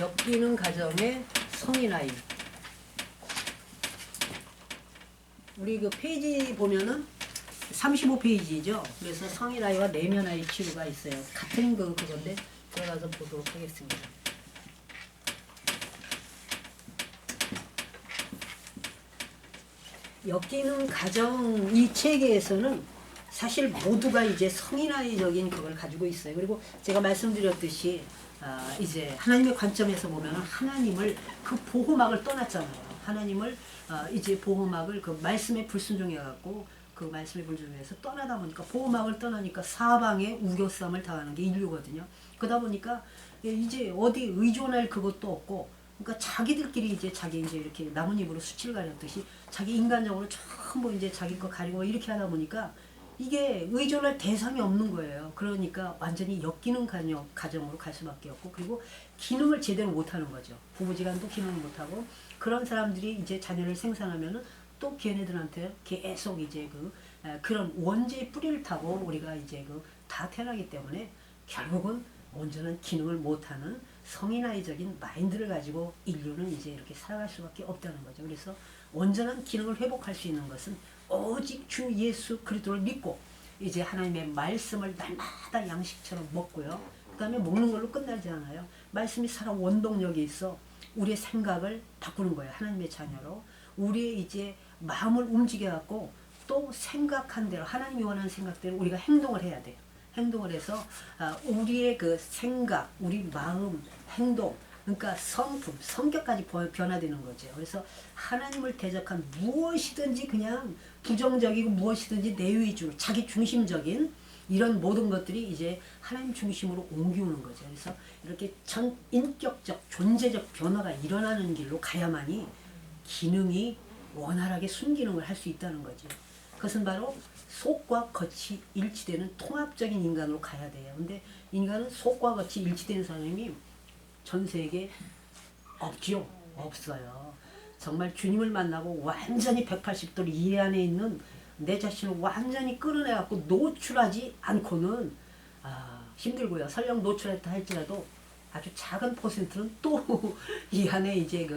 엮이는 가정의 성인아이. 우리 그 페이지 보면은 35페이지죠. 그래서 성인아이와 내면아이 치료가 있어요. 같은 그건데 들어가서 보도록 하겠습니다. 엮이는 가정 이 체계에서는 사실 모두가 이제 성인아이적인 그걸 가지고 있어요. 그리고 제가 말씀드렸듯이 이제 하나님의 관점에서 보면 하나님을 그 보호막을 떠났잖아요. 하나님을 이제 보호막을 그 말씀에 불순종해 갖고 그 말씀에 불순종해서 떠나다 보니까 보호막을 떠나니까 사방에 우겨쌈을 당하는 게 인류거든요. 그러다 보니까 이제 어디 의존할 그것도 없고, 그러니까 자기들끼리 이제 자기 이제 이렇게 나뭇잎으로 수치를 가렸듯이 자기 인간적으로 전부 이제 자기 거 가리고 이렇게 하다 보니까 이게 의존할 대상이 없는 거예요. 그러니까 완전히 엮이는 가정으로 갈 수밖에 없고, 그리고 기능을 제대로 못하는 거죠. 부부지간도 기능을 못하고, 그런 사람들이 이제 자녀를 생산하면은 또 걔네들한테 계속 이제 그런 원죄의 뿌리를 타고 우리가 이제 다 태어나기 때문에 결국은 온전한 기능을 못하는 성인아이적인 마인드를 가지고 인류는 이제 이렇게 살아갈 수밖에 없다는 거죠. 그래서 온전한 기능을 회복할 수 있는 것은 오직 주 예수 그리스도를 믿고 이제 하나님의 말씀을 날마다 양식처럼 먹고요. 그 다음에 먹는 걸로 끝나지 않아요. 말씀이 살아 원동력이 있어 우리의 생각을 바꾸는 거예요. 하나님의 자녀로. 우리의 이제 마음을 움직여갖고 또 생각한 대로 하나님이 원하는 생각대로 우리가 행동을 해야 돼요. 행동을 해서 우리의 그 생각, 우리 마음, 행동, 그러니까 성품, 성격까지 변화되는 거죠. 그래서 하나님을 대적한 무엇이든지 그냥 부정적이고 무엇이든지 내 위주로 자기 중심적인 이런 모든 것들이 이제 하나님 중심으로 옮기는 거죠. 그래서 이렇게 전 인격적, 존재적 변화가 일어나는 길로 가야만이 기능이 원활하게 순기능을 할 수 있다는 거죠. 그것은 바로 속과 겉이 일치되는 통합적인 인간으로 가야 돼요. 근데 인간은 속과 겉이 일치되는 사람이 전 세계에 없죠. 없어요. 정말 주님을 만나고 완전히 180도로 이 안에 있는 내 자신을 완전히 끌어내갖고 노출하지 않고는 힘들고요. 설령 노출했다 할지라도 아주 작은 퍼센트는 또 이 안에 이제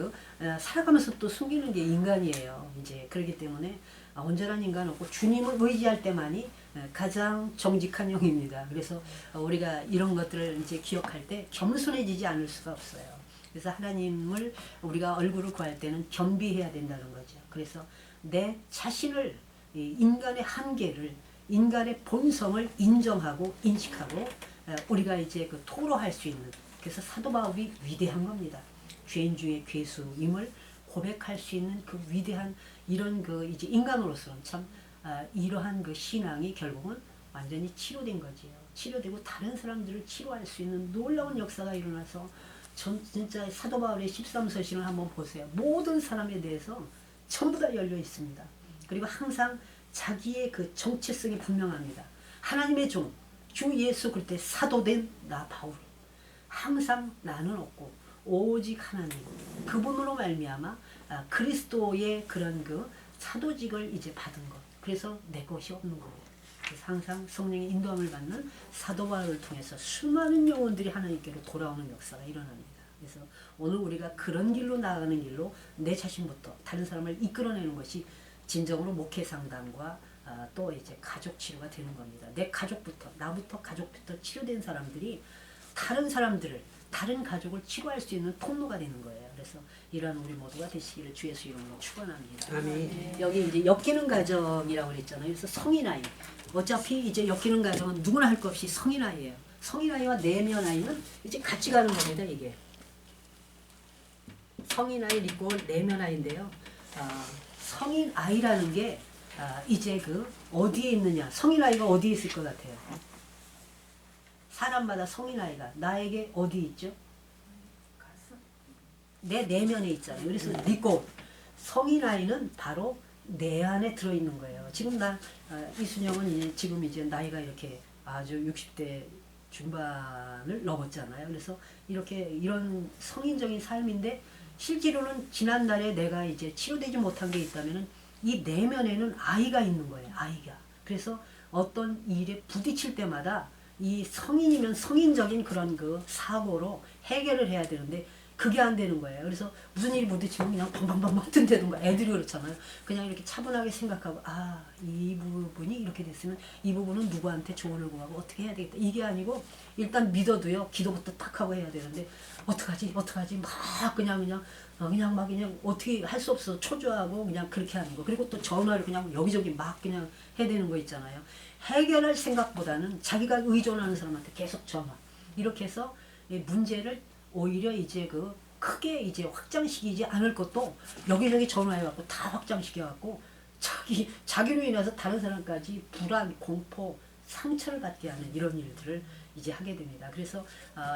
살아가면서 또 숨기는 게 인간이에요. 이제 그렇기 때문에 온전한 인간은 없고 주님을 의지할 때만이 가장 정직한 영입니다. 그래서 우리가 이런 것들을 이제 기억할 때 겸손해지지 않을 수가 없어요. 그래서 하나님을 우리가 얼굴을 구할 때는 겸비해야 된다는 거죠. 그래서 내 자신을 인간의 한계를 인간의 본성을 인정하고 인식하고 우리가 이제 토로할 수 있는, 그래서 사도 바울이 위대한 겁니다. 죄인 중에 괴수임을 고백할 수 있는 그 위대한 이런 이제 인간으로서는 참 이러한 신앙이 결국은 완전히 치료된 거지요. 치료되고 다른 사람들을 치료할 수 있는 놀라운 역사가 일어나서 전 진짜 사도 바울의 13서신을 한번 보세요. 모든 사람에 대해서 전부 다 열려 있습니다. 그리고 항상 자기의 그 정체성이 분명합니다. 하나님의 종, 주 예수 그리스도의 사도된 나 바울. 항상 나는 없고 오직 하나님, 그분으로 말미암아 그리스도의 그런 사도직을 이제 받은 것. 그래서 내 것이 없는 거예요. 그래서 항상 성령의 인도함을 받는 사도 바울을 통해서 수많은 영혼들이 하나님께로 돌아오는 역사가 일어납니다. 그래서 오늘 우리가 그런 길로 나아가는 길로 내 자신부터 다른 사람을 이끌어내는 것이 진정으로 목회 상담과 또 이제 가족 치료가 되는 겁니다. 내 가족부터, 나부터 가족부터 치료된 사람들이 다른 사람들을, 다른 가족을 치료할 수 있는 통로가 되는 거예요. 그래서 이러한 우리 모두가 되시기를 주 예수 이름으로 축원합니다. 아멘. 여기 이제 엮이는 가정이라고 그랬잖아요. 그래서 성인아이. 어차피 이제 엮이는 가정은 누구나 할 것 없이 성인아이예요. 성인아이와 내면아이는 이제 같이 가는 겁니다. 이게. 성인아이 있고 내면아이인데요. 성인아이라는 게 이제 어디에 있느냐. 성인아이가 어디에 있을 것 같아요? 사람마다 성인아이가 나에게 어디 있죠? 내 내면에 있잖아요. 그래서 믿고 성인아이는 바로 내 안에 들어있는 거예요. 지금 이순영은 지금 이제 나이가 이렇게 아주 60대 중반을 넘었잖아요. 그래서 이렇게 이런 성인적인 삶인데 실제로는 지난날에 내가 이제 치료되지 못한 게 있다면은 이 내면에는 아이가 있는 거예요. 아이가. 그래서 어떤 일에 부딪힐 때마다 이 성인이면 성인적인 그런 사고로 해결을 해야 되는데 그게 안 되는 거예요. 그래서 무슨 일이 부딪히면 그냥 방방방방 뜬다든가 애들이 그렇잖아요. 그냥 이렇게 차분하게 생각하고 아, 이 부분이 이렇게 됐으면 이 부분은 누구한테 조언을 구하고 어떻게 해야 되겠다. 이게 아니고 일단 믿어도요. 기도부터 딱 하고 해야 되는데 어떡하지 막 그냥 막 그냥 어떻게 할 수 없어 초조하고 그냥 그렇게 하는 거. 그리고 또 전화를 그냥 여기저기 막 그냥 해야 되는 거 있잖아요. 해결할 생각보다는 자기가 의존하는 사람한테 계속 전화. 이렇게 해서 이 문제를 오히려 이제 그 크게 이제 확장시키지 않을 것도 여기저기 전화해갖고 다 확장시켜갖고 자기로 인해서 다른 사람까지 불안, 공포, 상처를 받게 하는 이런 일들을 이제 하게 됩니다. 그래서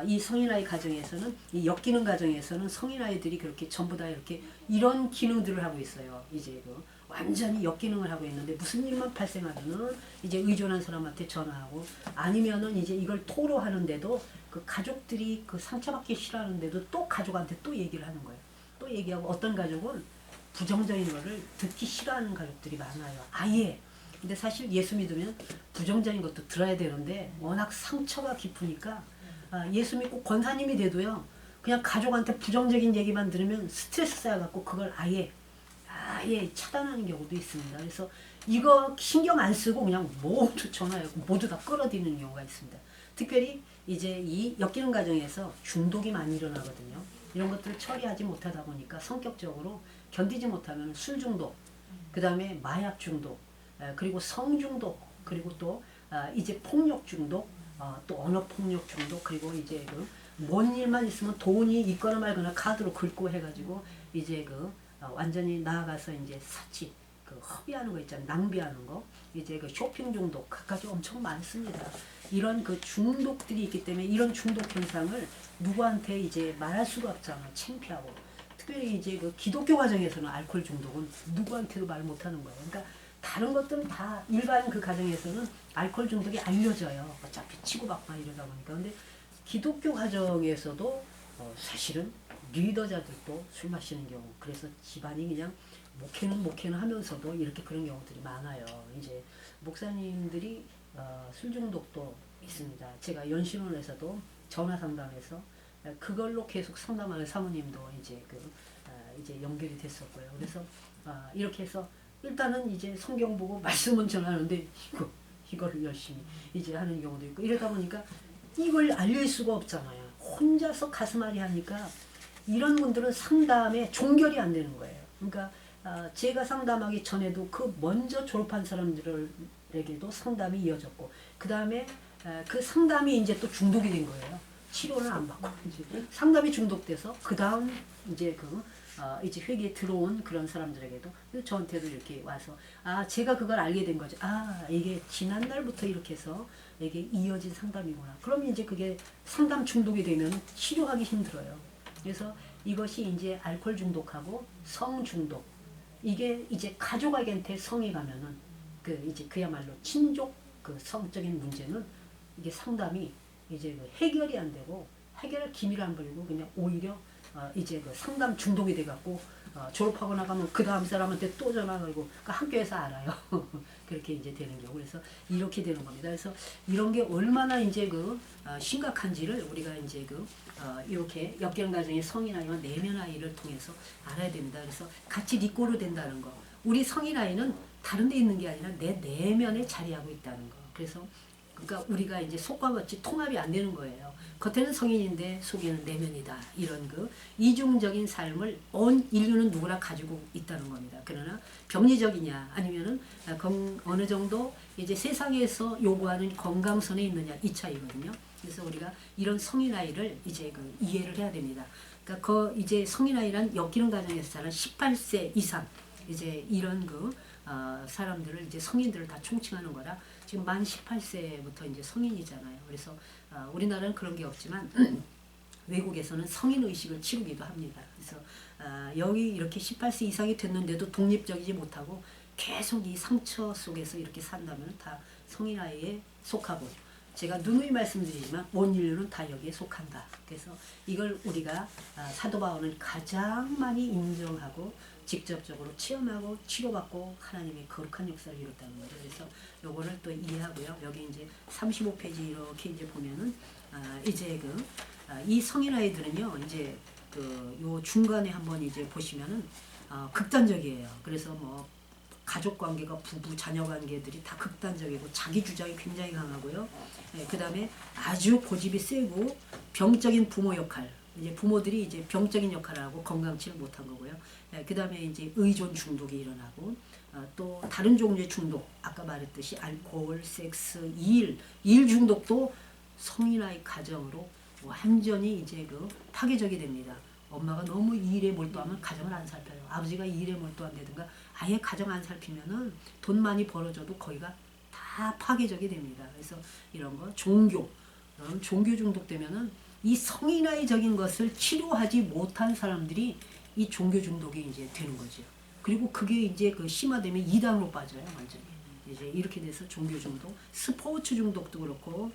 이 성인아이 가정에서는 이 엮이는 가정에서는 성인아이들이 그렇게 전부 다 이렇게 이런 기능들을 하고 있어요. 이제 그 완전히 역기능을 하고 있는데 무슨 일만 발생하면은 이제 의존한 사람한테 전화하고 아니면은 이제 이걸 토로하는데도 그 가족들이 그 상처받기 싫어하는데도 또 가족한테 또 얘기를 하는 거예요. 또 얘기하고 어떤 가족은 부정적인 거를 듣기 싫어하는 가족들이 많아요. 아예. 근데 사실 예수 믿으면 부정적인 것도 들어야 되는데 워낙 상처가 깊으니까 예수 믿고 권사님이 돼도요. 그냥 가족한테 부정적인 얘기만 들으면 스트레스 쌓여갖고 그걸 아예 차단하는 경우도 있습니다. 그래서 이거 신경 안 쓰고 그냥 모두 전화하고 모두 다 끌어들이는 경우가 있습니다. 특별히 이제 이 엮이는 과정에서 중독이 많이 일어나거든요. 이런 것들을 처리하지 못하다 보니까 성격적으로 견디지 못하면 술 중독, 그 다음에 마약 중독, 그리고 성 중독, 그리고 또 이제 폭력 중독, 또 언어 폭력 중독, 그리고 이제 그 뭔 일만 있으면 돈이 있거나 말거나 카드로 긁고 해가지고 이제 그 완전히 나아가서 이제 사치, 그 허비하는 거 있잖아요. 낭비하는 거. 이제 그 쇼핑 중독, 그까지 엄청 많습니다. 이런 그 중독들이 있기 때문에 이런 중독 현상을 누구한테 이제 말할 수가 없잖아요. 창피하고. 특별히 이제 그 기독교 과정에서는 알코올 중독은 누구한테도 말 못하는 거예요. 그러니까 다른 것들은 다 일반 그 가정에서는 알코올 중독이 알려져요. 어차피 치고받거나 이러다 보니까. 근데 기독교 가정에서도 사실은 리더자들도 술 마시는 경우, 그래서 집안이 그냥 목회는 하면서도 이렇게 그런 경우들이 많아요. 이제 목사님들이 술 중독도 있습니다. 제가 연신원에서도 전화 상담해서 그걸로 계속 상담하는 사모님도 이제 이제 연결이 됐었고요. 그래서 이렇게 해서 일단은 이제 성경 보고 말씀은 전하는데 이거를 열심히 이제 하는 경우도 있고 이러다 보니까 이걸 알릴 수가 없잖아요. 혼자서 가슴앓이 하니까 이런 분들은 상담에 종결이 안 되는 거예요. 그러니까 제가 상담하기 전에도 그 먼저 졸업한 사람들에게도 상담이 이어졌고 그 다음에 그 상담이 이제 또 중독이 된 거예요. 치료를 안 받고 이제 상담이 중독돼서 그 다음 이제 이제 회계에 들어온 그런 사람들에게도 저한테도 이렇게 와서 제가 그걸 알게 된 거죠. 이게 지난 날부터 이렇게 해서 이게 이어진 상담이구나. 그러면 이제 그게 상담 중독이 되면 치료하기 힘들어요. 그래서 이것이 이제 알코올 중독하고 성 중독. 이게 이제 가족에게 성이 가면은 이제 그야말로 친족 그 성적인 문제는 이게 상담이 이제 해결이 안 되고 해결할 기미를 안 보이고 그냥 오히려 이제 그 상담 중독이 돼갖고 졸업하고 나가면 그 다음 사람한테 또 전화 걸고 그러니까 학교에서 알아요. 그렇게 이제 되는 경우. 그래서 이렇게 되는 겁니다. 그래서 이런 게 얼마나 이제 심각한지를 우리가 이제 이렇게 엮이는 과정의 성인 아이와 내면 아이를 통해서 알아야 됩니다. 그래서 같이 리꼬르 된다는 거. 우리 성인 아이는 다른 데 있는 게 아니라 내 내면에 자리하고 있다는 거. 그래서 그러니까 우리가 이제 속과 겉이 통합이 안 되는 거예요. 겉에는 성인인데 속에는 내면이다. 이런 이중적인 삶을 온 인류는 누구나 가지고 있다는 겁니다. 그러나 병리적이냐 아니면은 어느 정도 이제 세상에서 요구하는 건강선에 있느냐 이 차이거든요. 그래서 우리가 이런 성인 아이를 이제 이해를 해야 됩니다. 그러니까 이제 성인 아이란 엮이는 과정에서 자란 18세 이상 이제 이런 사람들을 이제 성인들을 다 총칭하는 거라 지금 만 18세부터 이제 성인이잖아요. 그래서 우리나라는 그런 게 없지만 외국에서는 성인 의식을 치르기도 합니다. 그래서 여기 이렇게 18세 이상이 됐는데도 독립적이지 못하고 계속 이 상처 속에서 이렇게 산다면 다 성인 아이에 속하고 제가 누누이 말씀드리지만 온 인류는 다 여기에 속한다. 그래서 이걸 우리가 사도 바울은 가장 많이 인정하고 직접적으로 체험하고 치료받고 하나님의 거룩한 역사를 이뤘다는 거죠. 그래서 요거를 또 이해하고요. 여기 이제 35페이지 이렇게 이제 보면은 이제 이 성인 아이들은요. 이제 요 중간에 한번 이제 보시면은 극단적이에요. 그래서 뭐 가족 관계가 부부 자녀 관계들이 다 극단적이고 자기 주장이 굉장히 강하고요. 그 다음에 아주 고집이 세고 병적인 부모 역할. 이제 부모들이 이제 병적인 역할을 하고 건강치를 못한 거고요. 그 다음에 이제 의존 중독이 일어나고 또 다른 종류의 중독. 아까 말했듯이 알코올, 섹스, 일 중독도 성인아이 가정으로 완전히 이제 그 파괴적이 됩니다. 엄마가 너무 일에 몰두하면 가정을 안 살펴요. 아버지가 일에 몰두한다든가 아예 가정 안 살피면은 돈 많이 벌어져도 거기가 다 파괴적이 됩니다. 그래서 이런 거 종교 중독되면은 이 성인아이적인 것을 치료하지 못한 사람들이 이 종교 중독이 이제 되는 거죠. 그리고 그게 이제 그 심화되면 이단으로 빠져요, 완전히. 이제 이렇게 돼서 종교 중독, 스포츠 중독도 그렇고,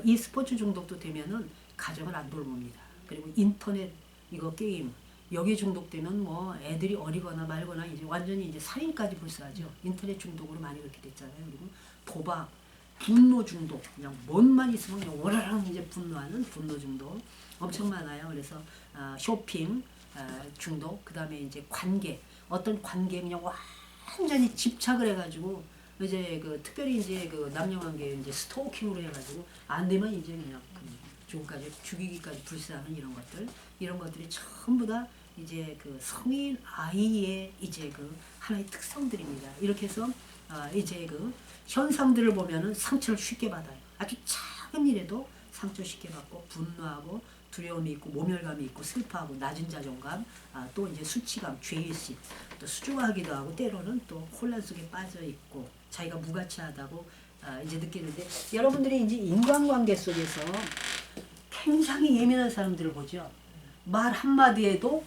이 스포츠 중독도 되면은 가정을 안 돌봅니다. 그리고 인터넷 이거 게임 여기에 중독되면 뭐 애들이 어리거나 말거나 이제 완전히 이제 살인까지 불사하죠. 인터넷 중독으로 많이 그렇게 됐잖아요. 그리고 도박, 분노 중독, 그냥 뭔만 있으면 그냥 오라랑 이제 분노하는 분노 중독 엄청 많아요. 그래서 쇼핑 중독, 그 다음에 이제 관계, 어떤 관계에 그냥 완전히 집착을 해가지고 이제 그 특별히 이제 그 남녀관계 이제 스토킹으로 해가지고 안 되면 이제 그냥 죽음까지 죽이기까지 불사하는 이런 것들이 전부 다 이제 그 성인 아이의 이제 그 하나의 특성들입니다. 이렇게 해서 이제 그 현상들을 보면은 상처를 쉽게 받아요. 아주 작은 일에도 상처 쉽게 받고 분노하고 두려움이 있고 모멸감이 있고 슬퍼하고 낮은 자존감, 또 이제 수치감, 죄의식, 또 수줍어하기도 하고 때로는 또 혼란 속에 빠져 있고 자기가 무가치하다고 이제 느끼는데 여러분들이 이제 인간관계 속에서 굉장히 예민한 사람들을 보죠. 말 한마디에도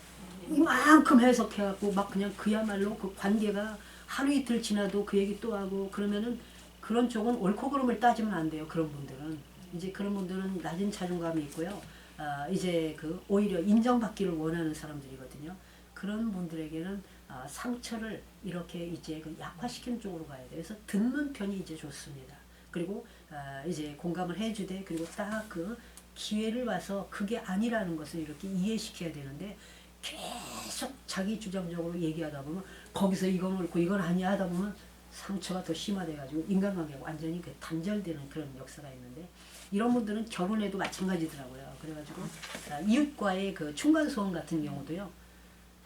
이만큼 해석해갖고 막 그냥 그야말로 그 관계가 하루 이틀 지나도 그 얘기 또 하고 그러면은 그런 쪽은 옳고 그름을 따지면 안 돼요. 그런 분들은. 이제 그런 분들은 낮은 자존감이 있고요. 이제 그 오히려 인정받기를 원하는 사람들이거든요. 그런 분들에게는 상처를 이렇게 이제 그 약화시키는 쪽으로 가야 돼요. 그래서 듣는 편이 이제 좋습니다. 그리고 이제 공감을 해주되 그리고 딱 그 기회를 봐서 그게 아니라는 것을 이렇게 이해시켜야 되는데 계속 자기 주장적으로 얘기하다 보면 거기서 이건 옳고 이건 아니야 하다 보면 상처가 더 심화돼가지고 인간관계가 완전히 그 단절되는 그런 역사가 있는데 이런 분들은 결혼해도 마찬가지더라고요. 그래가지고 이웃과의 그 층간소음 같은 경우도요.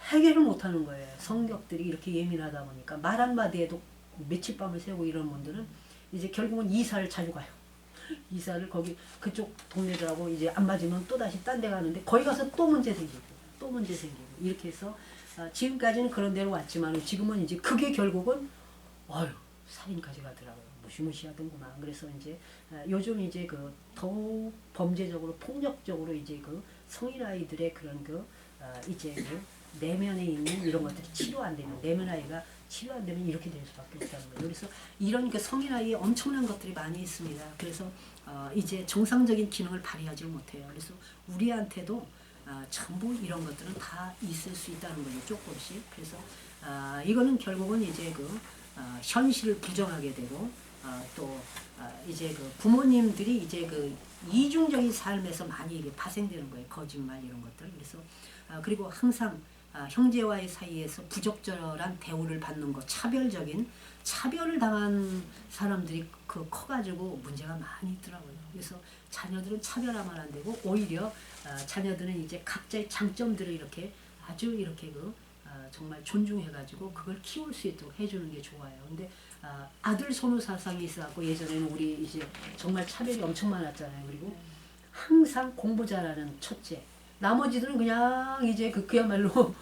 해결을 못하는 거예요. 성격들이 이렇게 예민하다 보니까 말 한마디에도 며칠 밤을 새고 이런 분들은 이제 결국은 이사를 자주 가요. 이사를 거기 그쪽 동네들하고 이제 안 맞으면 또 다시 딴 데 가는데 거기 가서 또 문제 생기고 또 문제 생기고 이렇게 해서 지금까지는 그런 데로 왔지만 지금은 이제 그게 결국은 살인까지 가더라고요. 무시무시하던구만. 그래서 이제 요즘 이제 그 더욱 범죄적으로 폭력적으로 이제 그 성인 아이들의 그런 그 이제 그 내면에 있는 이런 것들이 치료 안 되면 내면 아이가 치료 안 되면 이렇게 될 수밖에 없다는 거예요. 그래서 이런 그 성인 아이에 엄청난 것들이 많이 있습니다. 그래서 이제 정상적인 기능을 발휘하지 못해요. 그래서 우리한테도 전부 이런 것들은 다 있을 수 있다는 거죠. 조금씩. 그래서 이거는 결국은 이제 그 현실을 부정하게 되고 또 이제 그 부모님들이 이제 그 이중적인 삶에서 많이 이게 파생되는 거예요. 거짓말 이런 것들. 그래서 그리고 항상 형제와의 사이에서 부적절한 대우를 받는 것, 차별을 당한 사람들이 그 커가지고 문제가 많이 있더라고요. 그래서 자녀들은 차별하면 안 되고 오히려 자녀들은 이제 각자의 장점들을 이렇게 아주 이렇게 그 정말 존중해가지고 그걸 키울 수 있도록 해주는 게 좋아요. 근데 아들 손우 사상이 있어갖고 예전에는 우리 이제 정말 차별이 엄청 많았잖아요. 그리고 항상 공부 잘하는 첫째. 나머지들은 그냥 이제 그야말로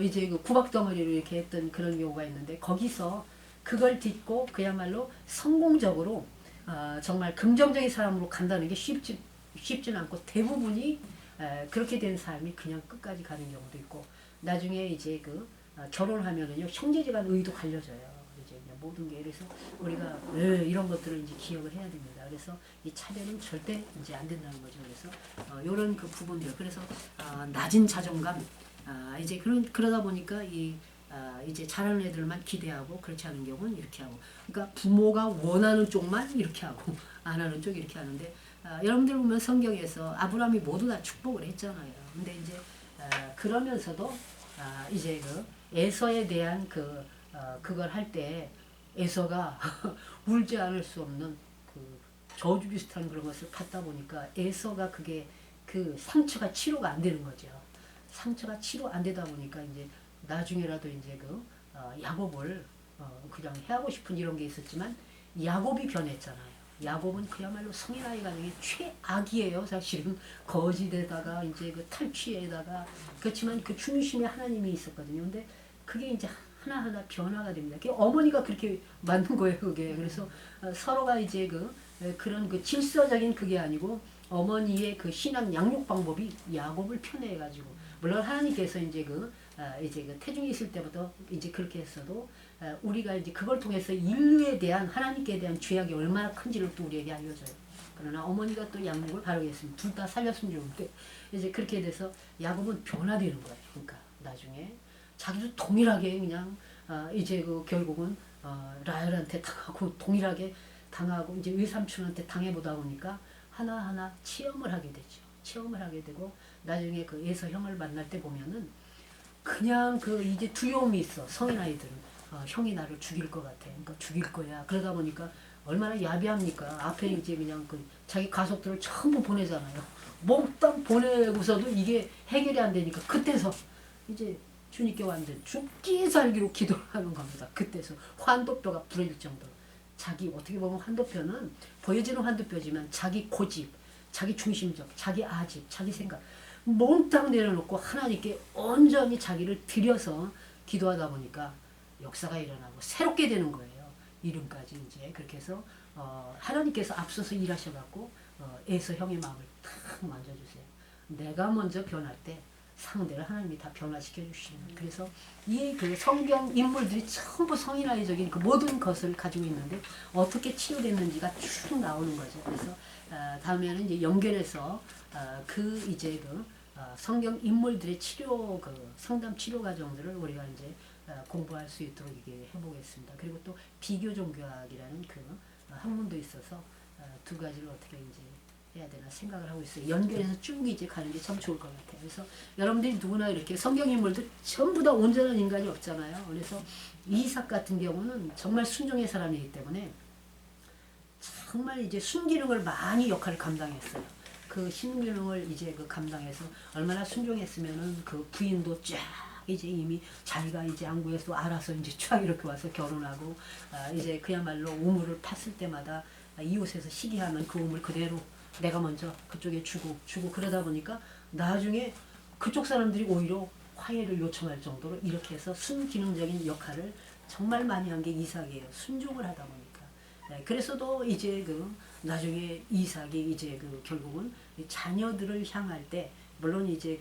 이제 그 구박덩어리로 이렇게 했던 그런 경우가 있는데 거기서 그걸 딛고 그야말로 성공적으로 정말 긍정적인 사람으로 간다는 게 쉽지는 않고 대부분이 그렇게 된 사람이 그냥 끝까지 가는 경우도 있고 나중에 이제 그 결혼하면은요 형제지간 의도 갈려져요. 이제 그냥 모든 게 그래서 우리가 이런 것들을 이제 기억을 해야 됩니다. 그래서 이 차별은 절대 이제 안 된다는 거죠. 그래서 이런 그 부분들 그래서 낮은 자존감 이제 그러다 보니까 이제 잘하는 애들만 기대하고 그렇지 않은 경우는 이렇게 하고 그러니까 부모가 원하는 쪽만 이렇게 하고 안 하는 쪽 이렇게 하는데 여러분들 보면 성경에서 아브라함이 모두 다 축복을 했잖아요. 근데 이제 그러면서도 이제 그 에서에 대한 그걸 할 때 에서가 울지 않을 수 없는 그 저주 비슷한 그런 것을 받다 보니까 에서가 그게 그 상처가 치료가 안 되는 거죠. 상처가 치료 안 되다 보니까 이제 나중에라도 이제 야곱을 그냥 해하고 싶은 이런 게 있었지만 야곱이 변했잖아요. 야곱은 그야말로 성인아이 가정의 최악이에요. 사실은 거짓에다가 이제 그 탈취에다가 그렇지만 그 중심에 하나님이 있었거든요. 근데 그게 이제 하나하나 변화가 됩니다. 그게 어머니가 그렇게 만든 거예요. 그게 그래서 서로가 이제 그런 그 질서적인 그게 아니고 어머니의 그 신앙 양육 방법이 야곱을 편애해가지고 물론 하나님께서 이제 그 태중에 있을 때부터 이제 그렇게 했어도 우리가 이제 그걸 통해서 인류에 대한 하나님께 대한 죄악이 얼마나 큰지를 또 우리에게 알려줘요. 그러나 어머니가 또 양육을 바르게 했습니다. 둘 다 살렸으면 좋은데 이제 그렇게 돼서 야곱은 변화되는 거예요. 그러니까 나중에 자기도 동일하게 그냥 이제 결국은 라헬한테 당하고 동일하게 당하고 이제 외삼촌한테 당해보다 보니까 하나하나 체험을 하게 되죠. 체험을 하게 되고 나중에 그 에서 형을 만날 때 보면은 그냥 이제 두려움이 있어. 성인 아이들은 형이 나를 죽일 것 같아. 그러니까 죽일 거야. 그러다 보니까 얼마나 야비합니까? 앞에 이제 그냥 자기 가족들을 전부 보내잖아요. 몽땅 보내고서도 이게 해결이 안 되니까 그때서 이제 주님께 완전 죽기 살기로 기도를 하는 겁니다. 그때서 환도뼈가 부러질 정도로. 자기 어떻게 보면 환도뼈는 보여지는 환도뼈지만 자기 고집, 자기 중심적, 자기 아집, 자기 생각 몽땅 내려놓고 하나님께 온전히 자기를 들여서 기도하다 보니까 역사가 일어나고 새롭게 되는 거예요. 이름까지 이제 그렇게 해서 하나님께서 앞서서 일하셔갖고 에서 형의 마음을 탁 만져주세요. 내가 먼저 변할 때 상대를 하나님이 다 변화시켜 주시는 거예요. 그래서 이 성경 인물들이 전부 성인아이적인 그 모든 것을 가지고 있는데 어떻게 치유됐는지가 쭉 나오는 거죠. 그래서 다음에는 이제 연결해서 성경 인물들의 치료 상담 치료 과정들을 우리가 이제 공부할 수 있도록 이게 해보겠습니다. 그리고 또 비교 종교학이라는 학문도 있어서 두 가지를 어떻게 이제 해야 되나 생각을 하고 있어요. 연결해서 쭉 이제 가는 게 참 좋을 것 같아요. 그래서 여러분들이 누구나 이렇게 성경 인물들 전부 다 온전한 인간이 없잖아요. 그래서 이삭 같은 경우는 정말 순종의 사람이기 때문에 정말 이제 순기능을 많이 역할을 감당했어요. 그 순기능을 이제 감당해서 얼마나 순종했으면은 그 부인도 쫙 이제 이미 자기가 이제 안구에서 알아서 이제 쫙 이렇게 와서 결혼하고 이제 그야말로 우물을 팠을 때마다 이웃에서 시기하면 그 우물 그대로 내가 먼저 그쪽에 주고 그러다 보니까 나중에 그쪽 사람들이 오히려 화해를 요청할 정도로 이렇게 해서 순기능적인 역할을 정말 많이 한 게 이삭이에요. 순종을 하다 보니까. 네, 그래서도 이제 나중에 이삭이 이제 결국은 자녀들을 향할 때 물론 이제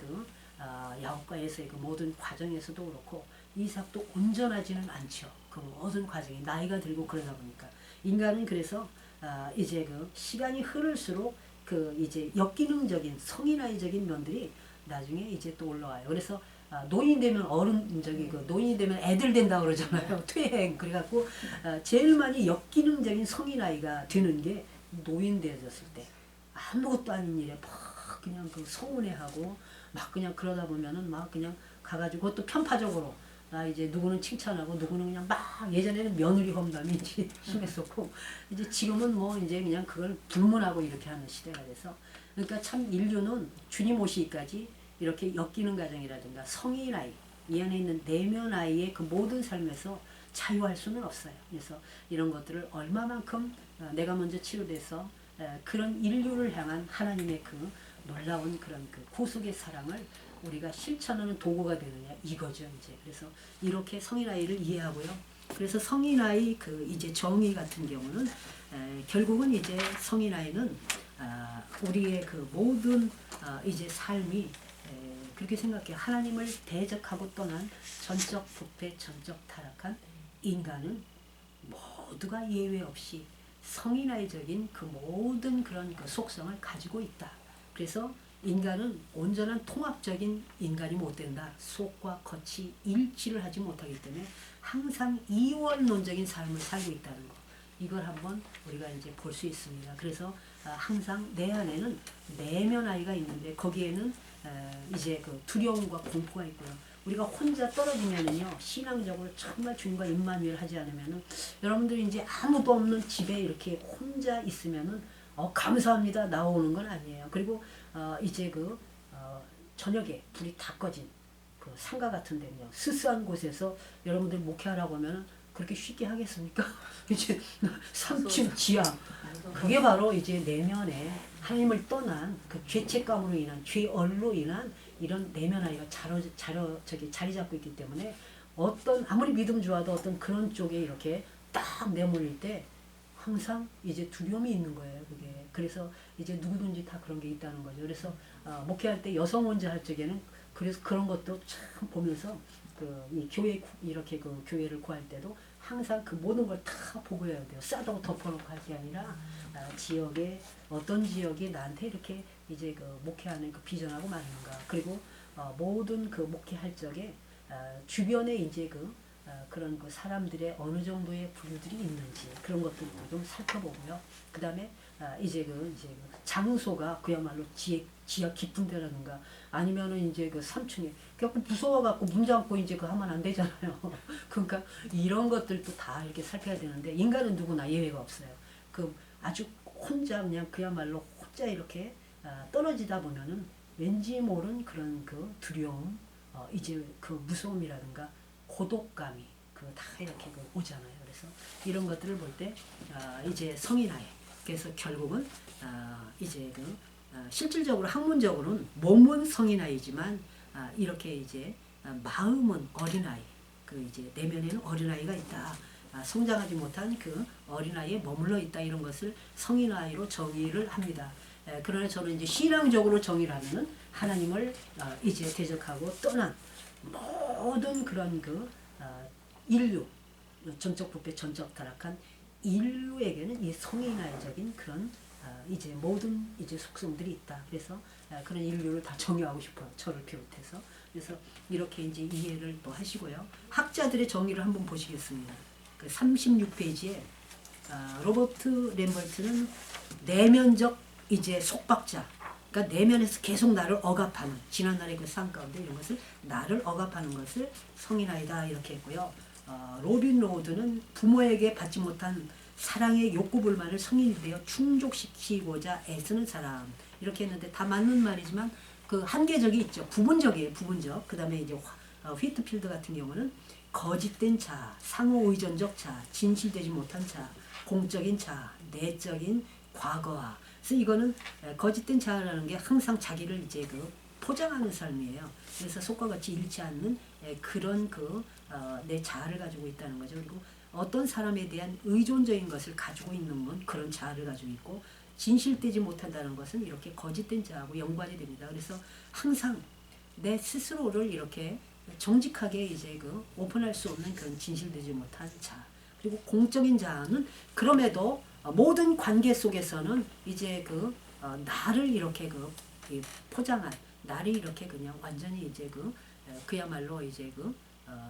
야곱과에서의 모든 과정에서도 그렇고 이삭도 온전하지는 않죠. 그 모든 과정이 나이가 들고 그러다 보니까 인간은 그래서 이제 시간이 흐를수록 이제 역기능적인 성인아이적인 면들이 나중에 이제 또 올라와요. 그래서 노인 되면 노인이 되면 애들 된다 그러잖아요. 퇴행. 그래갖고 제일 많이 역기능적인 성인아이가 되는 게 노인 되어졌을 때 아무것도 아닌 일에 막 그냥 서운해하고 막 그냥 그러다 보면은 막 그냥 가가지고 그것도 편파적으로 이제 누구는 칭찬하고 누구는 그냥 막 예전에는 며느리 험담이 이제 심했었고 이제 지금은 뭐 이제 그냥 그걸 불문하고 이렇게 하는 시대가 돼서 그러니까 참 인류는 주님 오시기까지 이렇게 엮이는 과정이라든가 성인 아이 이 안에 있는 내면 아이의 그 모든 삶에서 자유할 수는 없어요. 그래서 이런 것들을 얼마만큼 내가 먼저 치료돼서 그런 인류를 향한 하나님의 놀라운 그런 구속의 사랑을 우리가 실천하는 도구가 되느냐 이거죠 이제. 그래서 이렇게 성인아이를 이해하고요. 그래서 성인아이 이제 정의 같은 경우는 결국은 이제 성인아이는 우리의 모든 이제 삶이 그렇게 생각해요. 하나님을 대적하고 떠난 전적 부패, 전적 타락한 인간은 모두가 예외 없이 성인아이적인 모든 그런 속성을 가지고 있다. 그래서 인간은 온전한 통합적인 인간이 못 된다. 속과 겉이 일치를 하지 못하기 때문에 항상 이원론적인 삶을 살고 있다는 거. 이걸 한번 우리가 이제 볼 수 있습니다. 그래서 항상 내 안에는 내면 아이가 있는데 거기에는 이제 그 두려움과 공포가 있고요. 우리가 혼자 떨어지면은요, 신앙적으로 정말 주님과 임마누엘 하지 않으면은, 여러분들이 이제 아무도 없는 집에 이렇게 혼자 있으면은 감사합니다 나오는 건 아니에요. 그리고 이제 저녁에 불이 다 꺼진 그 상가 같은 데는요, 스스한 곳에서 여러분들 목회하라고 하면은 그렇게 쉽게 하겠습니까? 이제 3층 지하, 그게 바로 이제 내면에 하나님을 떠난 그 죄책감으로 인한, 죄얼로 인한 이런 내면 아이가 자리 잡고 있기 때문에, 아무리 믿음 좋아도 어떤 그런 쪽에 이렇게 딱 내몰릴 때 항상 이제 두려움이 있는 거예요. 그게. 그래서 이제 누구든지 다 그런 게 있다는 거죠. 그래서 목회할 때 여성 혼자 할 적에는, 그래서 그런 것도 참 보면서 이 교회, 이렇게 그 교회를 구할 때도 항상 그 모든 걸 다 보고 해야 돼요. 싸다고 덮어놓고 할 게 아니라 지역에 어떤 지역이 나한테 이렇게 이제 목회하는 그 비전하고 맞는가. 그리고 모든 그 목회할 적에 주변에 이제 그런 그 사람들의 어느 정도의 부류들이 있는지 그런 것들도 좀 살펴보고요. 그 다음에 이제 장소가 그야말로 지하 깊은 데라든가, 아니면은 이제 3층에 그래갖고 무서워갖고 문 잠고 이제 하면 안 되잖아요. 그러니까 이런 것들도 다 이렇게 살펴야 되는데, 인간은 누구나 예외가 없어요. 아주 혼자 그냥 그야말로 혼자 이렇게 떨어지다 보면은 왠지 모른 그런 두려움, 이제 무서움이라든가 고독감이 다 이렇게 오잖아요. 그래서 이런 것들을 볼 때 이제 성인아이, 그래서 결국은 이제 실질적으로 학문적으로는 몸은 성인아이지만 이렇게 이제 마음은 어린아이, 이제 내면에는 어린아이가 있다. 성장하지 못한 그 어린아이에 머물러 있다. 이런 것을 성인아이로 정의를 합니다. 그러나 저는 이제 신앙적으로 정의를 하면은 하나님을 이제 대적하고 떠난 모든 그런 인류, 전적 부패, 전적 타락한 인류에게는 이 성인아이적인 그런 이제 모든 이제 속성들이 있다. 그래서 그런 인류를 다 정의하고 싶어요. 저를 비롯해서. 그래서 이렇게 이제 이해를 또 하시고요. 학자들의 정의를 한번 보시겠습니다. 36페이지에 로버트 램버트는 내면적 이제 속박자, 그러니까 내면에서 계속 나를 억압하는, 지난날의 그 삶 가운데 이런 것을 나를 억압하는 것을 성인아이다 이렇게 했고요. 로빈 로드는 부모에게 받지 못한 사랑의 욕구 불만을 성인이 되어 충족시키고자 애쓰는 사람 이렇게 했는데, 다 맞는 말이지만 그 한계적이 있죠. 부분적이에요. 부분적. 그 다음에 이제 휘트필드 같은 경우는 거짓된 자, 상호의존적 자, 진실되지 못한 자, 공적인 자, 내적인 과거화. 그래서 이거는 거짓된 자라는 게 항상 자기를 이제 포장하는 삶이에요. 그래서 속과 같이 잃지 않는 그런 내 자아를 가지고 있다는 거죠. 그리고 어떤 사람에 대한 의존적인 것을 가지고 있는 분, 그런 자아를 가지고 있고, 진실되지 못한다는 것은 이렇게 거짓된 자하고 연관이 됩니다. 그래서 항상 내 스스로를 이렇게 정직하게 이제 오픈할 수 없는 그런 진실되지 못한 자. 그리고 공적인 자는 그럼에도 모든 관계 속에서는 이제 나를 이렇게 포장한, 나를 이렇게 그냥 완전히 이제 그야말로 이제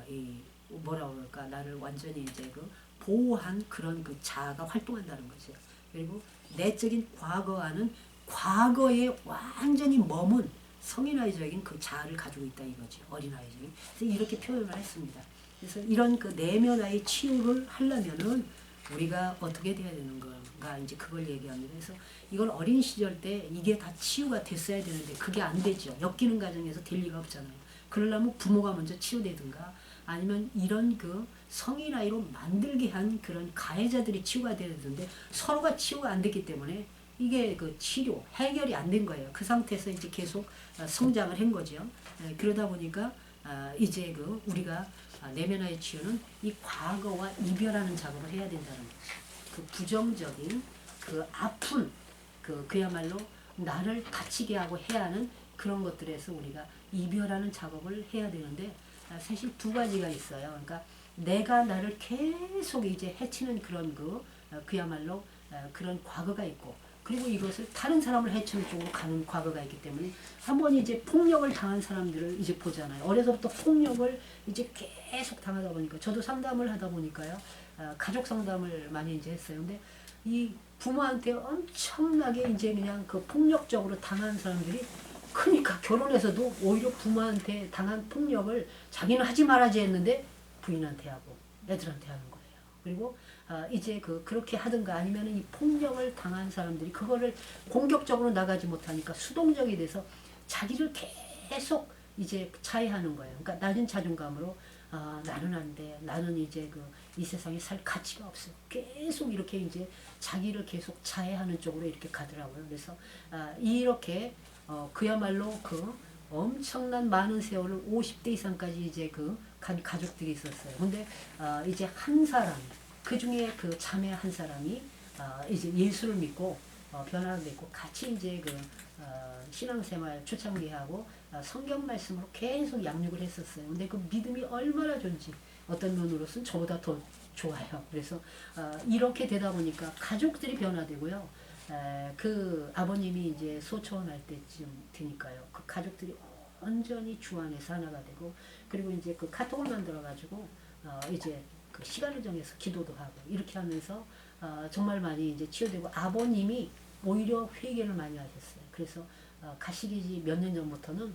이 뭐라고 그럴까, 나를 완전히 이제 보호한 그런 자아가 활동한다는 거죠. 그리고 내적인 과거와는 과거에 완전히 머문 성인아이적인 그 자아를 가지고 있다 이거죠. 어린아이적인. 그래서 이렇게 표현을 했습니다. 그래서 이런 내면아이 치유를 하려면은 우리가 어떻게 돼야 되는 건가, 이제 그걸 얘기합니다. 그래서 이걸 어린 시절 때 이게 다 치유가 됐어야 되는데 그게 안 되죠. 엮이는 과정에서 될 리가 없잖아요. 그러려면 부모가 먼저 치유되든가, 아니면 이런 성인아이로 만들게 한 그런 가해자들이 치유가 돼야 되는데, 서로가 치유가 안 됐기 때문에 이게 치료, 해결이 안 된 거예요. 그 상태에서 이제 계속 성장을 한 거죠. 그러다 보니까 이제 우리가 내면화의 치유는 이 과거와 이별하는 작업을 해야 된다는 거죠. 부정적인 아픈 그야말로 나를 다치게 하고 해야 하는 그런 것들에서 우리가 이별하는 작업을 해야 되는데, 사실 두 가지가 있어요. 그러니까 내가 나를 계속 이제 해치는 그런 그야말로 그런 과거가 있고, 그리고 이것을 다른 사람을 해치는 쪽으로 가는 과거가 있기 때문에, 한번 이제 폭력을 당한 사람들을 이제 보잖아요. 어려서부터 폭력을 이제 계속 당하다 보니까, 저도 상담을 하다 보니까요, 가족 상담을 많이 이제 했어요. 근데 이 부모한테 엄청나게 이제 그냥 폭력적으로 당한 사람들이 그러니까 결혼해서도 오히려 부모한테 당한 폭력을 자기는 하지 말아야지 했는데 부인한테 하고 애들한테 하는 거예요. 그리고 이제 그렇게 하든가 아니면 이 폭력을 당한 사람들이 그거를 공격적으로 나가지 못하니까 수동적이 돼서 자기를 계속 이제 자해하는 거예요. 그러니까 낮은 자존감으로 나는 안 돼. 나는 이제 이 세상에 살 가치가 없어. 계속 이렇게 이제 자기를 계속 자해하는 쪽으로 이렇게 가더라고요. 그래서 이렇게 그야말로 엄청난 많은 세월을 50대 이상까지 이제 간 가족들이 있었어요. 근데 이제 한 사람, 그 중에 그 자매 한 사람이 이제 예수를 믿고 변화를 믿고 같이 이제 신앙생활 초창기하고 성경 말씀으로 계속 양육을 했었어요. 근데 그 믿음이 얼마나 좋은지 어떤 면으로서는 저보다 더 좋아요. 그래서 이렇게 되다 보니까 가족들이 변화되고요. 그 아버님이 이제 소천할 때쯤 되니까요. 그 가족들이 완전히 주 안에서 하나가 되고, 그리고 이제 그 카톡을 만들어 가지고 이제 그 시간을 정해서 기도도 하고 이렇게 하면서 정말 많이 이제 치유되고, 아버님이 오히려 회개를 많이 하셨어요. 그래서 가시기 몇 년 전부터는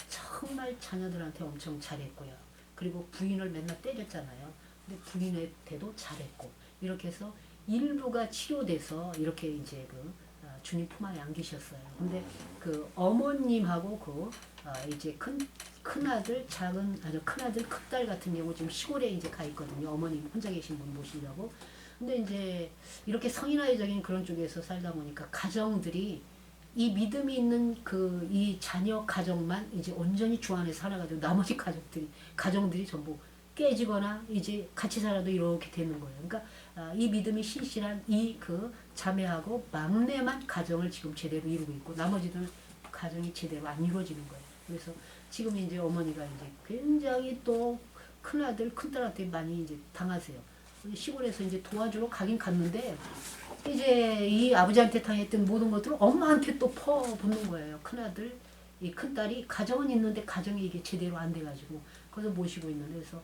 정말 자녀들한테 엄청 잘했고요. 그리고 부인을 맨날 때렸잖아요. 근데 부인한테도 잘했고, 이렇게 해서 일부가 치료돼서 이렇게 이제 주님 품 안에 안기셨어요. 근데 그 어머님하고 이제 큰 아들, 큰 아들, 큰 딸 같은 경우 지금 시골에 이제 가 있거든요. 어머님 혼자 계신 분 모시려고. 근데 이제 이렇게 성인아이적인 그런 쪽에서 살다 보니까 가정들이 이 믿음이 있는 이 자녀 가정만 이제 온전히 주 안에서 살아가지고 나머지 가정들이 전부 깨지거나 이제 같이 살아도 이렇게 되는 거예요. 그러니까 이 믿음이 신실한 이 자매하고 막내만 가정을 지금 제대로 이루고 있고, 나머지들은 가정이 제대로 안 이루어지는 거예요. 그래서 지금 이제 어머니가 이제 굉장히 또 큰아들, 큰딸한테 많이 이제 당하세요. 시골에서 이제 도와주러 가긴 갔는데, 이제 이 아버지한테 당했던 모든 것들을 엄마한테 또 퍼붓는 거예요. 큰아들, 이 큰딸이 가정은 있는데 가정이 이게 제대로 안 돼가지고 그래서 모시고 있는데, 그래서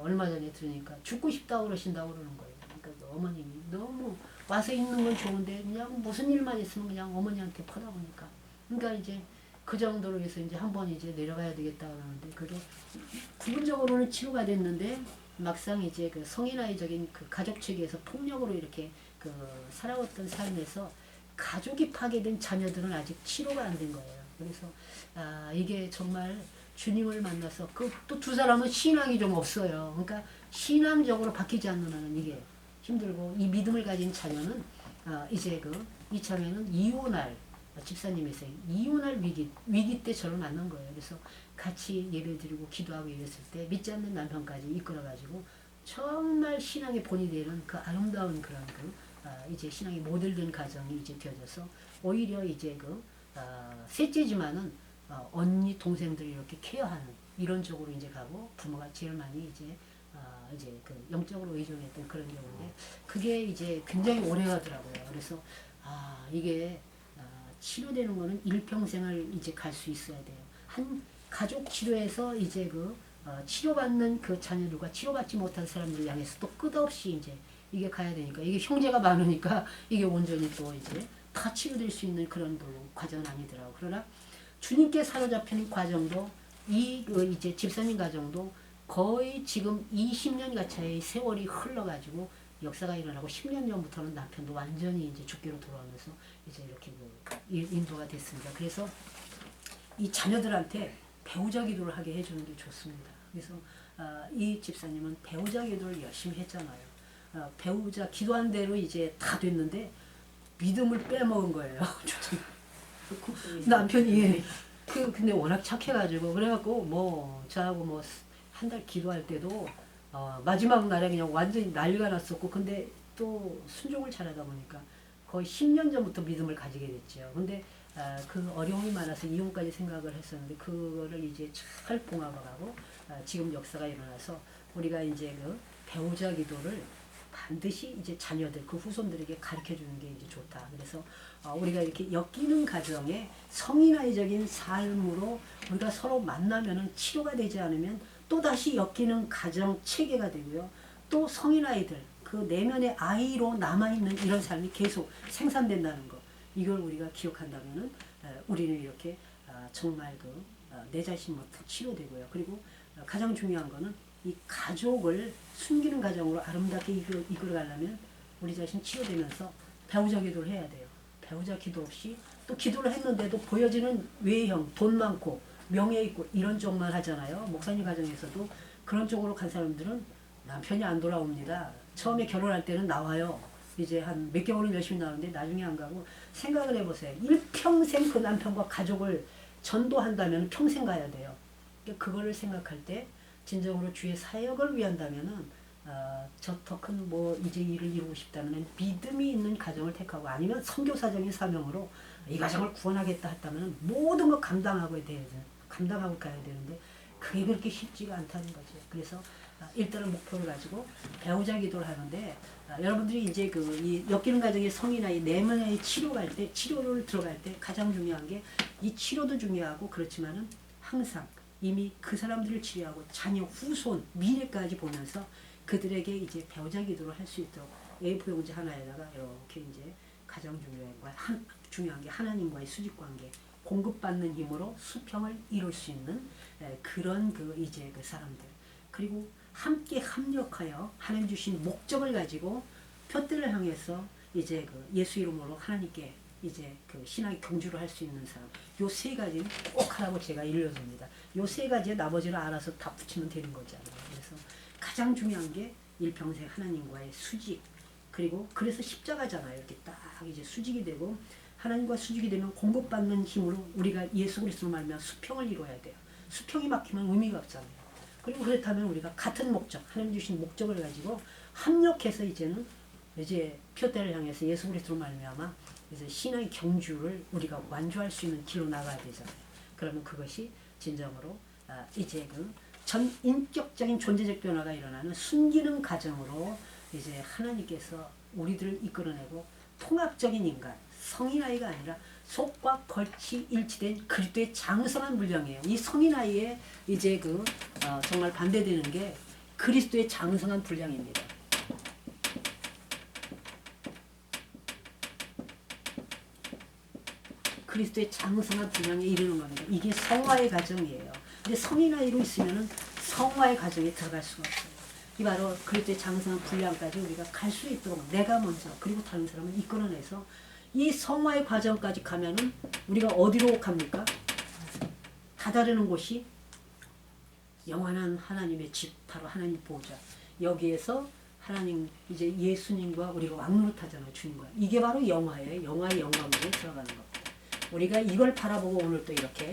얼마 전에 들으니까 죽고 싶다고 그러신다고 그러는 거예요. 그러니까 어머님이 너무 와서 있는 건 좋은데 그냥 무슨 일만 있으면 그냥 어머니한테 퍼다 보니까, 그러니까 이제 그 정도로 해서 이제 한번 이제 내려가야 되겠다 그러는데, 그게 부분적으로는 치료가 됐는데 막상 이제 성인아이적인 가족 체계에서 폭력으로 이렇게 살아왔던 삶에서 가족이 파괴된 자녀들은 아직 치료가 안 된 거예요. 그래서 이게 정말 주님을 만나서 또 두 사람은 신앙이 좀 없어요. 그러니까 신앙적으로 바뀌지 않는 한은 이게 힘들고, 이 믿음을 가진 자녀는 이제 이 자매는 이혼할, 집사님에서 이혼할 위기 때 저를 만난 거예요. 그래서 같이 예배드리고 기도하고 이랬을 때 믿지 않는 남편까지 이끌어가지고 정말 신앙의 본이 되는 그 아름다운 그런 이제 신앙이 모델된 가정이 이제 되어져서, 오히려 이제 셋째지만은 언니 동생들이 이렇게 케어하는 이런 쪽으로 이제 가고, 부모가 제일 많이 이제 영적으로 의존했던 그런 경우인데, 그게 이제 굉장히 오래 가더라고요. 그래서 이게 치료되는 거는 일평생을 이제 갈 수 있어야 돼요. 한 가족 치료에서 이제 치료받는 그 자녀들과 치료받지 못한 사람들을 향해서 또 끝없이 이제 이게 가야 되니까, 이게 형제가 많으니까 이게 온전히 또 이제 다 치유될 수 있는 그런 과정은 아니더라고. 그러나 주님께 사로잡히는 과정도 이제 집사님 가정도 거의 지금 20년 가까이 세월이 흘러가지고 역사가 일어나고, 10년 전부터는 남편도 완전히 이제 주께로 돌아오면서 이제 이렇게 인도가 됐습니다. 그래서 이 자녀들한테 배우자 기도를 하게 해주는 게 좋습니다. 그래서 이 집사님은 배우자 기도를 열심히 했잖아요. 배우자 기도한 대로 이제 다 됐는데 믿음을 빼먹은 거예요. 남편이 근데 워낙 착해가지고, 그래갖고 저하고 한 달 기도할 때도 마지막 날에 그냥 완전히 난리가 났었고, 근데 또 순종을 잘하다 보니까 거의 10년 전부터 믿음을 가지게 됐죠. 근데 그 어려움이 많아서 이혼까지 생각을 했었는데, 그거를 이제 잘 봉합하고 지금 역사가 일어나서 우리가 이제 배우자 기도를 반드시 이제 자녀들, 후손들에게 가르쳐 주는 게 이제 좋다. 그래서 우리가 이렇게 엮이는 가정에 성인아이적인 삶으로 우리가 서로 만나면은 치료가 되지 않으면 또 다시 엮이는 가정 체계가 되고요. 또 성인아이들, 내면의 아이로 남아있는 이런 삶이 계속 생산된다는 거. 이걸 우리가 기억한다면은 우리는 이렇게 정말 내 자신부터 치료되고요. 그리고 가장 중요한 거는 이 가족을 숨기는 가정으로 아름답게 이끌어가려면 우리 자신 치료되면서 배우자 기도를 해야 돼요. 배우자 기도 없이 또 기도를 했는데도 보여지는 외형, 돈 많고 명예 있고 이런 쪽만 하잖아요. 목사님 가정에서도 그런 쪽으로 간 사람들은 남편이 안 돌아옵니다. 처음에 결혼할 때는 나와요. 이제 한 몇 개월은 열심히 나오는데 나중에 안 가고 생각을 해보세요. 일평생 그 남편과 가족을 전도한다면 평생 가야 돼요. 그거를 생각할 때 진정으로 주의 사역을 위한다면은 저 더 큰 뭐 이제 일을 이루고 싶다면 믿음이 있는 가정을 택하고 아니면 선교사적인 사명으로 이 가정을 구원하겠다 했다면 모든 걸 감당하고 가야 되는데 그게 그렇게 쉽지가 않다는 거죠. 그래서 일단은 목표를 가지고 배우자 기도를 하는데 여러분들이 이제 이 엮이는 가정의 성이나 이 내면의 치료를 들어갈 때 가장 중요한 게 이 치료도 중요하고 그렇지만은 항상 이미 그 사람들을 치료하고 자녀, 후손, 미래까지 보면서 그들에게 이제 배우자 기도를 할 수 있도록 A4 용지 하나에다가 이렇게 이제 가장 중요한 게 하나님과의 수직 관계, 공급받는 힘으로 수평을 이룰 수 있는 그런 이제 그 사람들. 그리고 함께 합력하여 하나님 주신 목적을 가지고 표대를 향해서 이제 예수 이름으로 하나님께 이제 신앙의 경주를 할 수 있는 사람. 요 세 가지는 꼭 하라고 제가 일러줍니다. 요 세 가지에 나머지를 알아서 다 붙이면 되는 거잖아요. 그래서 가장 중요한 게 일평생 하나님과의 수직. 그리고 그래서 십자가잖아요. 이렇게 딱 이제 수직이 되고 하나님과 수직이 되면 공급받는 힘으로 우리가 예수 그리스도로 말미암아 수평을 이루어야 돼요. 수평이 막히면 의미가 없잖아요. 그리고 그렇다면 우리가 같은 목적, 하나님 주신 목적을 가지고 합력해서 이제는 이제 표대를 향해서 예수 그리스도로 말미암아 이제 신앙의 경주를 우리가 완주할 수 있는 길로 나가야 되잖아요. 그러면 그것이 진정으로 이제 전 인격적인 존재적 변화가 일어나는 순기능 가정으로 이제 하나님께서 우리들을 이끌어내고 통합적인 인간, 성인아이가 아니라 속과 겉이 일치된 그리스도의 장성한 분량이에요. 이 성인아이에 이제 정말 반대되는 게 그리스도의 장성한 분량입니다. 그리스도의 장성한 분량에 이르는 겁니다. 이게 성화의 과정이에요. 근데 성인아이로 있으면은 성화의 과정에 들어갈 수가 없어요. 이 바로 그리스도의 장성한 분량까지 우리가 갈 수 있도록 내가 먼저 그리고 다른 사람을 이끌어내서 이 성화의 과정까지 가면은 우리가 어디로 갑니까? 다다르는 곳이 영원한 하나님의 집, 바로 하나님 보좌. 여기에서 하나님 이제 예수님과 우리가 왕노릇하잖아요. 주님과. 이게 바로 영화예요. 영화의 영광으로 들어가는 겁니다. 우리가 이걸 바라보고 오늘 또 이렇게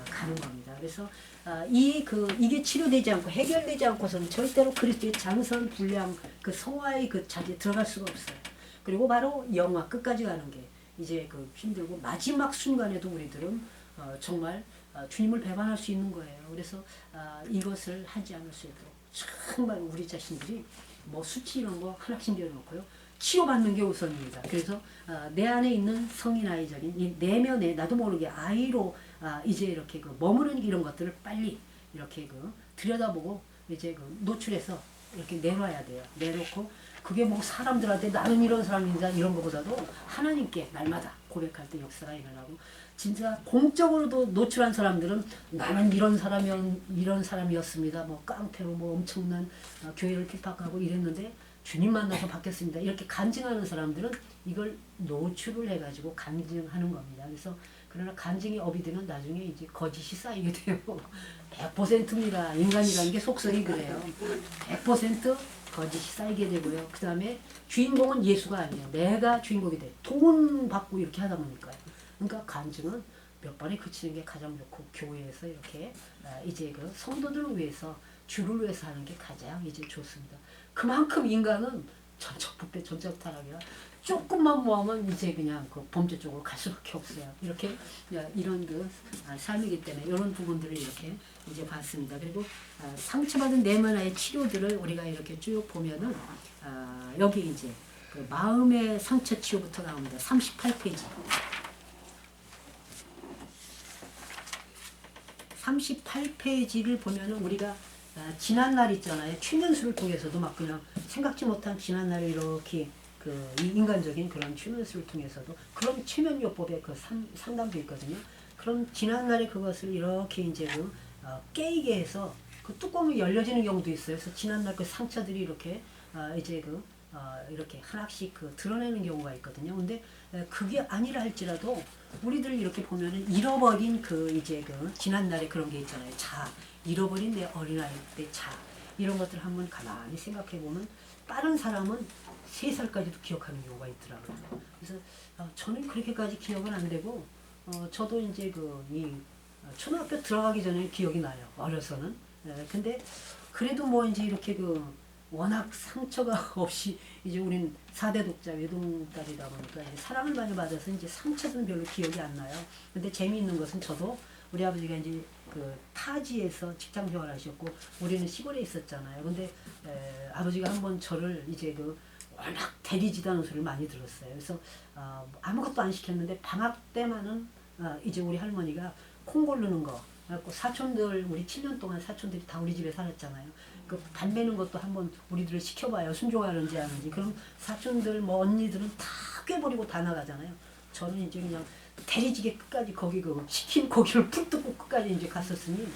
가는 겁니다. 그래서 이게 치료되지 않고 해결되지 않고서는 절대로 그리스도의 장선 분량 그 성화의 그 자리에 들어갈 수가 없어요. 그리고 바로 영화 끝까지 가는 게 이제 힘들고 마지막 순간에도 우리들은 정말 주님을 배반할 수 있는 거예요. 그래서 이것을 하지 않을 수 있도록 정말 우리 자신들이 뭐 수치 이런 거 하나씩 내려놓고요. 치료받는 게 우선입니다. 그래서 내 안에 있는 성인아이적인 이 내면에 나도 모르게 아이로 이제 이렇게 머무르는 이런 것들을 빨리 이렇게 들여다보고 이제 노출해서 이렇게 내놔야 돼요. 내놓고 그게 뭐 사람들한테 나는 이런 사람이다 이런 것보다도 하나님께 날마다 고백할 때 역사가 일어나고 진짜 공적으로도 노출한 사람들은 나는 이런 사람이었습니다. 뭐 깡패로 뭐 엄청난 교회를 핍박하고 이랬는데 주님 만나서 바뀌었습니다. 이렇게 간증하는 사람들은 이걸 노출을 해가지고 간증하는 겁니다. 그래서 그러나 간증이 업이 되면 나중에 이제 거짓이 쌓이게 돼요. 100%입니다. 인간이라는 게 속설이 그래요. 100% 거짓이 쌓이게 되고요. 그 다음에 주인공은 예수가 아니에요. 내가 주인공이 돼. 돈 받고 이렇게 하다 보니까요. 그러니까 간증은 몇 번에 그치는 게 가장 좋고 교회에서 이렇게 이제 성도들을 위해서 주를 위해서 하는 게 가장 이제 좋습니다. 그만큼 인간은 전적부패, 전적타락이라 조금만 모하면 이제 그냥 범죄 쪽으로 갈 수밖에 없어요. 이렇게 이런 삶이기 때문에 이런 부분들을 이렇게 이제 봤습니다. 그리고 상처받은 내면의 치료들을 우리가 이렇게 쭉 보면은 여기 이제 마음의 상처 치유부터 나옵니다. 38페이지. 38페이지를 보면은 우리가 지난 날 있잖아요. 최면수를 통해서도 막 그냥 생각지 못한 지난 날을 이렇게 이 인간적인 그런 최면수를 통해서도 그런 최면요법의 상담도 있거든요. 그럼 지난날에 그것을 이렇게 이제 깨이게 해서 그 뚜껑이 열려지는 경우도 있어요. 그래서 지난날 그 상처들이 이렇게 이제 이렇게 하나씩 드러내는 경우가 있거든요. 근데 그게 아니라 할지라도 우리들 이렇게 보면은 잃어버린 이제 지난날에 그런 게 있잖아요. 잃어버린 내 어린아이 때 이런 것들 한번 가만히 생각해 보면 다른 사람은 3살까지도 기억하는 경우가 있더라고요. 그래서 저는 그렇게까지 기억은 안 되고 저도 이제 이 초등학교 들어가기 전에 기억이 나요. 어려서는. 근데 그래도 뭐 이제 이렇게 워낙 상처가 없이 이제 우린 4대 독자 외동딸이다 보니까 이제 사랑을 많이 받아서 이제 상처는 별로 기억이 안 나요. 근데 재미있는 것은 저도 우리 아버지가 이제 타지에서 직장 생활하셨고 우리는 시골에 있었잖아요. 근데 아버지가 한번 저를 이제 워낙 대리지다는 소리를 많이 들었어요. 그래서 아무것도 안 시켰는데 방학 때만은 이제 우리 할머니가 콩 고르는 거 그래갖고 사촌들 우리 7년 동안 사촌들이 다 우리 집에 살았잖아요. 반 매는 것도 한번 우리들을 시켜봐요. 순종하는지 아는지. 그럼 사촌들 뭐 언니들은 다 꿰버리고 다 나가잖아요. 저는 이제 그냥 대리지게 끝까지 거기 시킨 고기를 풀 뜯고 끝까지 이제 갔었으니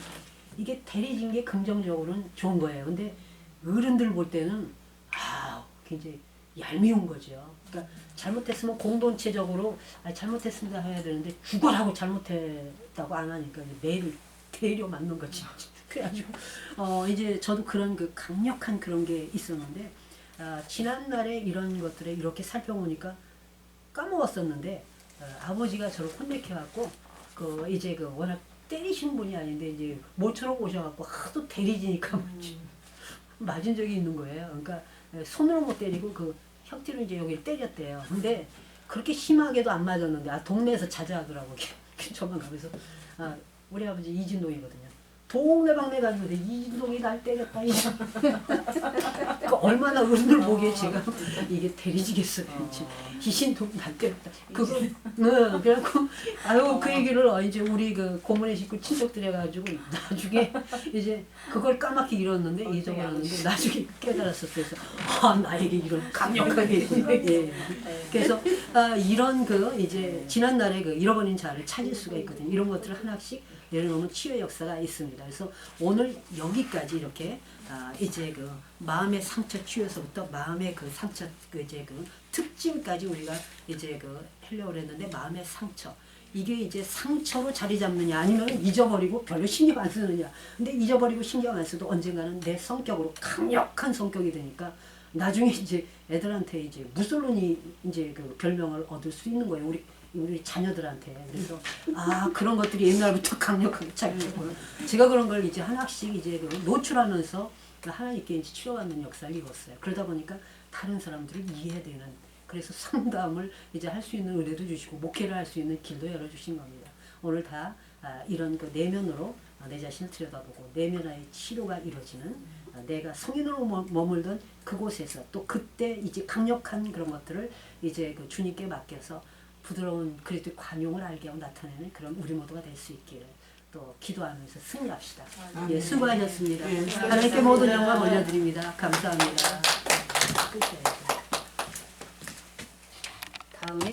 이게 대리진 게 긍정적으로는 좋은 거예요. 근데 어른들 볼 때는 굉장히 얄미운 거죠. 그러니까 잘못했으면 공동체적으로 잘못했습니다 해야 되는데 죽어라고 잘못했다고 안 하니까 매일 대려 맞는 거지. 그래가지고 이제 저도 그런 강력한 그런 게 있었는데 지난날에 이런 것들을 이렇게 살펴보니까 까먹었었는데 아버지가 저를 혼내켜갖고 이제 워낙 때리시는 분이 아닌데 이제 모처럼 오셔갖고 하도 대리지니까 맞은 적이 있는 거예요. 그러니까 손으로 못 때리고 혁티로 이제 여기를 때렸대요. 근데 그렇게 심하게도 안 맞았는데 동네에서 자자하더라고. 저만 가면서 우리 아버지 이진동이거든요. 동네방네 가지고 이진동이 날 때렸다. 얼마나 어른들 보기에 제가 이게 대리지겠어요. 이진동이 날 때렸다. 그래갖고 그 얘기를 이제 우리 고모네 식구 친척들 해가지고 나중에 이제 그걸 까맣게 잃었는데 잊어버렸는데 나중에 깨달았었어요. 그래서 나에게 이런 강력하게 예. 그래서 이런 이제 지난날에 잃어버린 자를 찾을 수가 있거든요. 이런 것들을 하나씩 내려놓으면 치유의 역사가 있습니다. 그래서 오늘 여기까지 이렇게 이제 마음의 상처 치유에서부터 마음의 상처 이제 특징까지 우리가 이제 하려고 했는데 마음의 상처 이게 이제 상처로 자리 잡느냐 아니면 잊어버리고 별로 신경 안 쓰느냐. 근데 잊어버리고 신경 안 써도 언젠가는 내 성격으로 강력한 성격이 되니까 나중에 이제 애들한테 이제 무솔로니 이제 별명을 얻을 수 있는 거예요. 우리 자녀들한테. 그래서 그런 것들이 옛날부터 강력하게 작용했고요. 제가 그런 걸 이제 하나씩 이제 노출하면서 하나님께 이제 치료받는 역사를 이뤘어요. 그러다 보니까 다른 사람들을 이해되는 그래서 상담을 이제 할 수 있는 은혜도 주시고 목회를 할 수 있는 길도 열어주신 겁니다. 오늘 다 이런 내면으로 내 자신을 들여다보고 내면의 치료가 이루어지는 내가 성인으로 머물던 그곳에서 또 그때 이제 강력한 그런 것들을 이제 주님께 맡겨서 부드러운 그리스도의 관용을 알게 하고 나타내는 그런 우리 모두가 될 수 있기를 또 기도하면서 승리합시다. 예, 수고하셨습니다. 하나님께 모든 영광 올려드립니다. 감사합니다. 끝이에요.